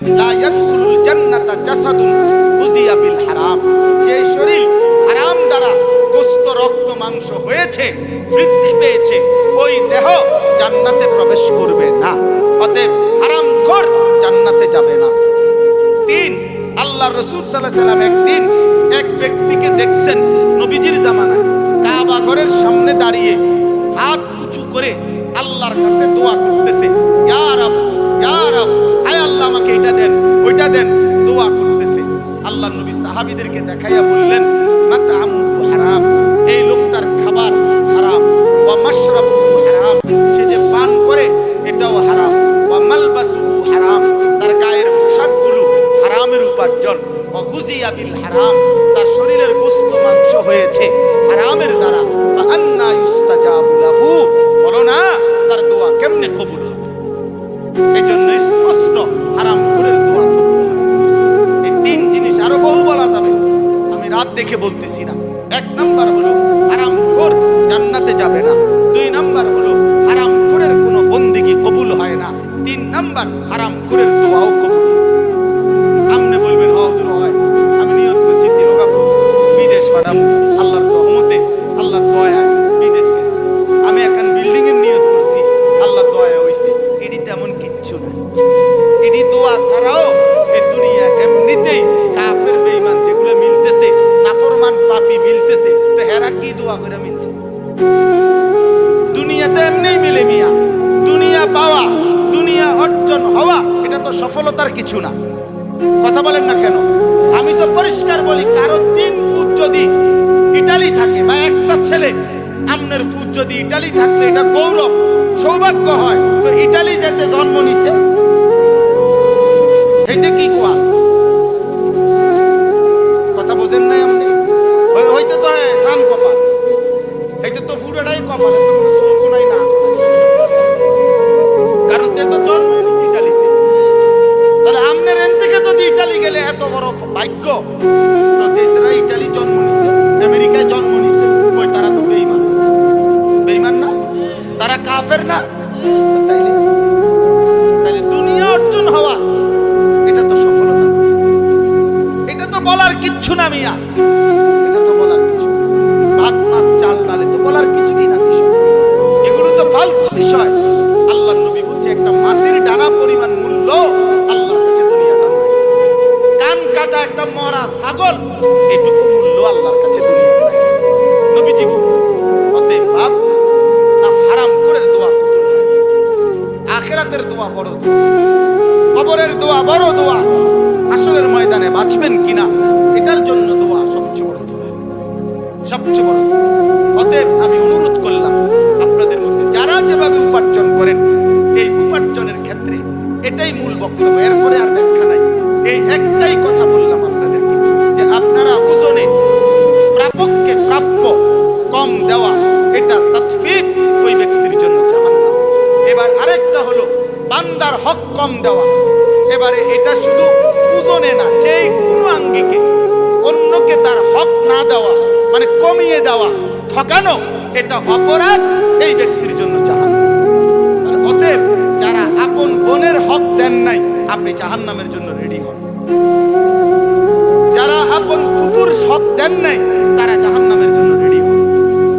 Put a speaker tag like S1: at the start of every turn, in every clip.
S1: লা ইয়াদখুলুল জান্নাতা জাসাদুন গুযিয়া বিল হারাম। যে শরীর হারাম দ্বারা গোশত রক্ত মাংস হয়েছে, বৃদ্ধি পেয়েছে, ওই দেহ জান্নাতে প্রবেশ করবে না। অতএব হারামখোর জান্নাতে যাবে না। 3, আল্লাহর রাসূল সাল্লাল্লাহু আলাইহি সাল্লাম একদিন এক ব্যক্তিকে দেখছেন নবীজির জামানায় কাবা ঘরের সামনে দাঁড়িয়ে হাত উঁচু করে আল্লাহর কাছে দোয়া করতেছে, ইয়া রাব, ইয়া রাব, আয় আল্লাহ আমাকে এটা দেন, ওইটা দেন, দোয়া করতেছে। আল্লাহর নবী সাহাবীদেরকে দেখাইয়া বললেন, মাতআমুহু হারাম, এই লোকটার খাবার হারাম, ওয়া মাশরাবুহু হারাম, সে যে পান করে এটাও হারাম, ওয়া মালবাসুহু হারাম, তার গায়ের পোশাকগুলো হারামের উপার্জন, ওয়া গুযিয়া বিল হারাম, তার শরীরের গোশত মাংস হয়েছে হারামের দ্বারা। ফাআন্না ইউস্তাজাবু লাহু, বলো না তার দোয়া কেমনে কবুল হবে? এই জন্য স্পষ্ট হারামখোরের দোয়া কবুল হয়। এই 3 জিনিস আরো বহু বলা যাবে, আমি রাত দেখে বলতেছি না। 1 নাম্বার হলো হারামখোর জান্নাতে যাবে না। 2 নাম্বার হলো হারামখোরের কোনো বন্দেগী কবুল হয় না। 3 নাম্বার হারামখোরের দোয়াও কবুল হয়। আপনি বলবেন হুজুর হয়, আমি নিয়ত করছি তিরোগাপুর বিদেশ পাঠাবো, আল্লাহর রহমতে আল্লাহর দয়ায় বিদেশ গেছি, আমি এখন বিল্ডিং এর নিয়ত করছি, আল্লাহ দয়া হইছে। এটি তেমন কিচ্ছু না। এটি দোয়া ছাড়াও এই দুনিয়া এমনিতেই কাফের বেঈমান যেগুলো মিলতেছে, নাফরমান পাপী মিলতেছে, তো হেরা কি দোয়া করে মিলছে? দুনিয়াতে এমনিই মিলে মিয়া। দুনিয়া পাওয়া, দুনিয়া অর্জন হওয়া, এটা তো সফলতার কিছু না। কথা বলেন না কেন? আমি তো পরিষ্কার বলি, কারো 3 ফুট যদি ইটালি থাকে বা একটা ছেলে আমনের ফুট যদি ইটালি থাকলে এটা গৌরব, সৌভাগ্য হয়। তো ইটালি যেতে জন্ম নিছে, এইটা কি কোয়া? কথা বোঝেন নাই আপনি? হইতে তো সান কপাল, এইটা তো পুরোটাই কপাল, এত কোনো শুল্ক নাই না। কারণ তে তো জন্ম নিছে ইটালিতে। তাহলে আমনের এন থেকে যদি ইটালি গেলে এত বড় ভাগ্য, তো যেটা ইটালি জন্ম নিছে, আমেরিকায় জন্ম নিছে, ওই তারা তো বেঈমান। বেঈমান না? তারা কাফের না? তাইলে দুনিয়া অর্জন হওয়া এটা তো সফলতা, এটা তো বলার কিচ্ছু না মিয়া। এটা তো বলার কিছু, ভাত মাছ চাল ডালে তো বলার কিছুই না বিষয়, এগুলো তো ফালতু বিষয়। আল্লাহর নবী বলছে একটা মাছের ডানা পরিমাণ মূল্য আল্লাহর কাছে দুনিয়াটা নাই। কান কাটা একটা মরা ছাগল, এটুকু মূল্য আল্লাহর কাছে দুনিয়াটা নাই। নবীজি বলছে, অতএব বাপ না হারামখোরের দোয়া কবুল হয়। আখিরাতের দোয়া বড় দোয়া, কবরের দোয়া বড় দোয়া, হাসরের ময়দানে বাঁচবেন কিনা এটার জন্য দোয়া সবচেয়ে বড় দোয়া, সবচেয়ে বড় দোয়া। অতএব আমি অনুরোধ করলাম আপনাদের মধ্যে যারা যেভাবে উপার্জন করেন, এই উপার্জনের ক্ষেত্রে এটাই মূল বক্তব্য, এরপরে আর ব্যাখ্যা নাই। এই একটাই কথা বললাম আপনাদেরকে যে আপনারা ওজনে প্রাপককে প্রাপ্য কম দেওয়া, এটা তাতফিক, ওই ব্যক্তির জন্য জাহান্নাম। এবার আরেকটা হলো বান্দার হক কম দেওয়া। এবারে এটা শুধু ওজনে না, যে কোনো আঙ্গিকে অন্যকে তার হক না দেওয়া, মানে কমিয়ে দেওয়া, ঠকানো, এটা অপরাধ, এই ব্যক্তির জন্য জাহান্নাম। অতএব যারা আপন বোনের হক দেন নাই, আপনি জাহান্নামের জন্য রেডি হন। যারা আপন ফুফুর হক দেন নাই, তারা জাহান্নামের জন্য রেডি হন।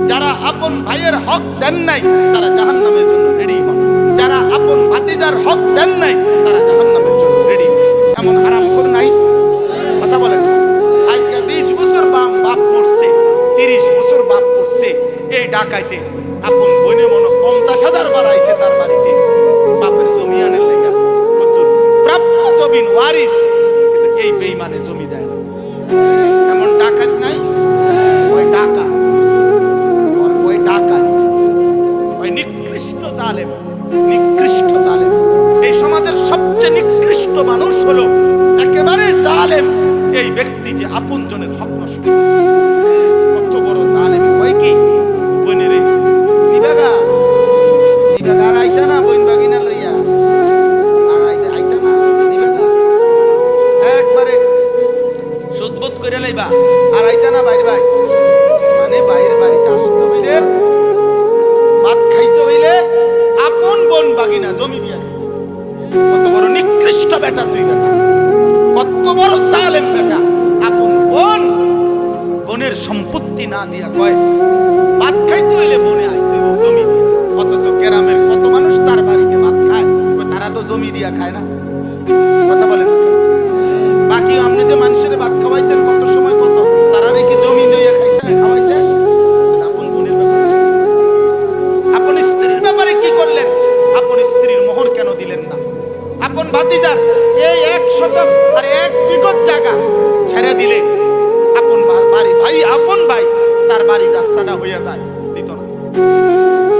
S1: যারা আপন ভাইয়ের হক দেন নাই, তারা জাহান্নামের জন্য রেডি হন। যারা আপন ভাতিজার হক দেন নাই, তারা জাহান্নামের জন্য রেডি হন। এমন হারামখোর নাই? কথা বলেন। আজকে 20 বছর বাপ মরছে, 30 বছর বাপ মরছে, এই ডাকাইতে আপন বোনে মনে 50,000 বার আইছে তার বাড়িতে বাপের জমি আনের লেগা, প্রাপ্য জমিন ওয়ারিস, কিন্তু এই বেঈমানে জমি দেয় না। এমন ডাকাত নাই? ওই ডাকা, ওই ডাকাত, ওই নিকৃষ্ট জালেম, নিকৃষ্ট জালেম। এই সমাজের সবচেয়ে নিকৃষ্ট মানুষ হলো একেবারে জালেম এই ব্যক্তি, যে আপন জনের হক নষ্ট। কত বড় জালেম হয় কি? বইনেরে নিবাগা নিবাগা আর আইতা না, বইন বাগিনা লইয়া আর আইতা না, নিবাগা একবারে সুদবোধ করে লাইবা, আর আইতা না বাইরে ভাই, মানে বাইরের বাড়িতে আসতে হইলে, ভাত খাইতে হইলে আপন বোন বাগিনা জমি দিয়া কত বড় নিকৃষ্ট বেটা তুই বেটা, কত বড় জালেম বেটা। আপন বোন, বোনের সম্পত্তি না দিয়া কয় ভাত খাইতে হইলে বনে আয়, তুই জমি দিয়া। অথচ গ্রামের কত মানুষ তার বাড়িতে ভাত খায়, তারা তো জমি দিয়া খায় না। কথা বলেন, বাকি আপনি যে মানুষের ভাত খাওয়াইছেন কত সময় কত, তারা কি জমি লইয়া খাইছে খাওয়াইছে? আপন বোনের ব্যাপারে, আপন স্ত্রীর ব্যাপারে কি করলেন? আপন স্ত্রীর মোহর কেন দিলেন না? আপন ভাতিজার এই 1 শতক আর 1 বিঘত জায়গা ছেড়ে দিলে আপন বাড়ি ভাই, আপন ভাই তার বাড়ির রাস্তাটা হইয়া যায়, দিত না।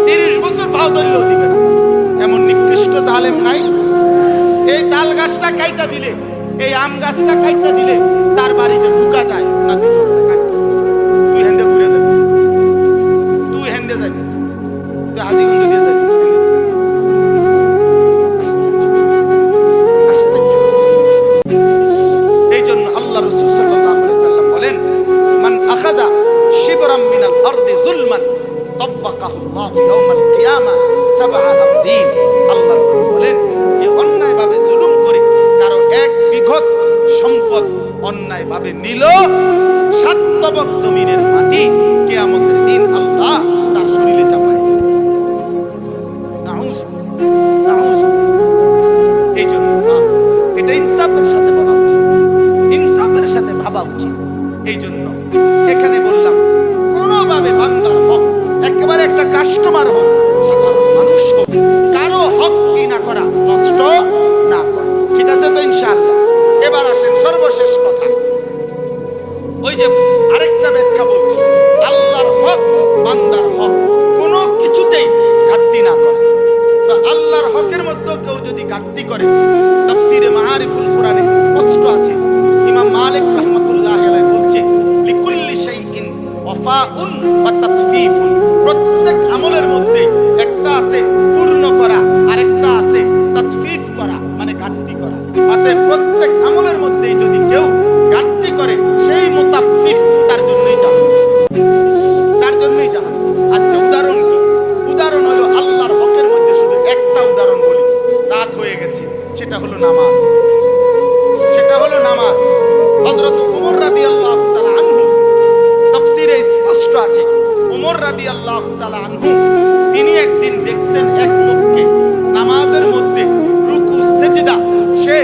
S1: 30 বছর ভাও ধরলেও দিবে না। এমন নিকৃষ্ট জালেম নাই? এই তাল গাছটা কাইটা দিলে, এই আম গাছটা কাইটা দিলে তার বাড়িতে ঢুকা যায় না? দিত না। তুই হেন্দে ঘুরে যাবি, তুই হেন্দে যাবি, তুই হাজিগঞ্জ দিয়ে যাবি। এই জন্য আল্লাহ রাসূল সাল্লাল্লাহু আলাইহি সাল্লাম বলেন, মান আখাযা শিবরাম মিনাল আরদি যুলমান তাওয়াকাহু আল্লাহু ইয়াওমাল কিয়ামা 7 আরদিন। আল্লাহ বলেন যে অন্যায়ভাবে জুলুম করে কারো 1 বিঘত সম্পদ অন্যায়ভাবে নিল, 7 তবক জমিনের মাটি কিয়ামতের দিন আল্লাহ তার শরীরে চাপায় দেবে। নাউজ নাউজ। এই জন্য এটা ইনসাফের সাথে বলা উচিত, ইনসাফের সাথে ভাবা উচিত। এই জন্য এখানে বললাম কোনোভাবে বান্দার হক, একেবারে একটা কাস্টমার হোক, সাধারণ মানুষ হোক, কারো হক কি না করা, নষ্ট না করা। ঠিক আছে তো ইনশাআল্লাহ? এবার আসেন সর্বশেষ কথা, ওই যে আরেকটা ব্যাখ্যা বলছি, আল্লাহর হক, বান্দার হক, কোনো কিছুতেই ঘাটতি না করে। তো আল্লাহর হকের মধ্যে কেউ যদি ঘাটতি করে, তাফসীরে মাআরিফুল কোরআনে স্পষ্ট আছে, ইমাম মালিক রাহমাতুল্লাহ আলাইহি বলছে, লিকুল্লি শাইইন ওয়াফাউন ওয়া তাতফীফুন। প্রত্যেক আমলের মধ্যে একটা আছে পূর্ণ করা, আরেকটা আছে তাতফীফ করা, মানে ঘাটতি করা। অতএব প্রত্যেক আমলের মধ্যে যদি কেউ ঘাটতি করে, সেই মুতাফফিফ তার জন্যই জাহান্নাম, তার জন্যই জাহান্নাম। আচ্ছা, উদাহরণ কি? উদাহরণ হলো আল্লাহর হকের মধ্যে শুধু একটা উদাহরণ বলি, রাত হয়ে গেছে, সেটা হলো নামাজ। সেটা হলো নামাজ। হযরত ওমর রাদিয়াল্লাহু তাআলা আনহু, তাফসীরে স্পষ্ট আছে, ওমর রাদিয়াল্লাহু তাআলা আনহু তিনি একদিন দেখছেন এক লোককে নামাজের মধ্যে রুকু সেজদা সে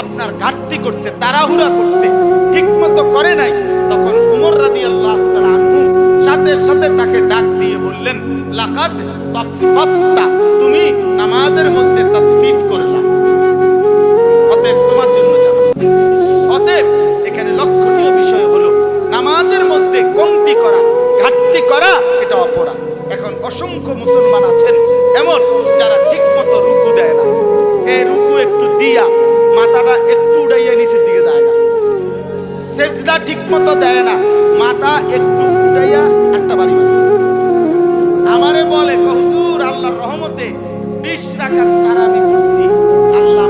S1: আপনার ঘাটতি করছে, তাড়াহুড়া করছে, ঠিকমতো করে নাই। তখন ওমর রাদিয়াল্লাহু তাআলা আনহু সাথে সাথে তাকে ডাক দিয়ে বললেন, লাকাদ তাফফাফতা, তুমি নামাজের মধ্যে তাতফিফ করলা, অতএব তোমার জন্য জাহান্নাম। অতএব এখানে লক্ষণীয় বিষয় হলো নামাজের মধ্যে কমতি করা, ঘাটতি করা, এটা অপরাধ। এখন অসংখ্য মুসলমান আছেন এমন যারা ঠিকমতো রুকু দেয় না, এই রুকু একটু দিয়া মাথাটা একটু উড়াইয়া নিচের দিকে যায় না, সেজদা ঠিকমতো দেয় না, মাথা একটু উঠাইয়া একটা বাড়ি মারে। আমারে বলে, হুজুর আল্লাহর রহমতে 20 রাকাত তারাবি করছি, আল্লাহ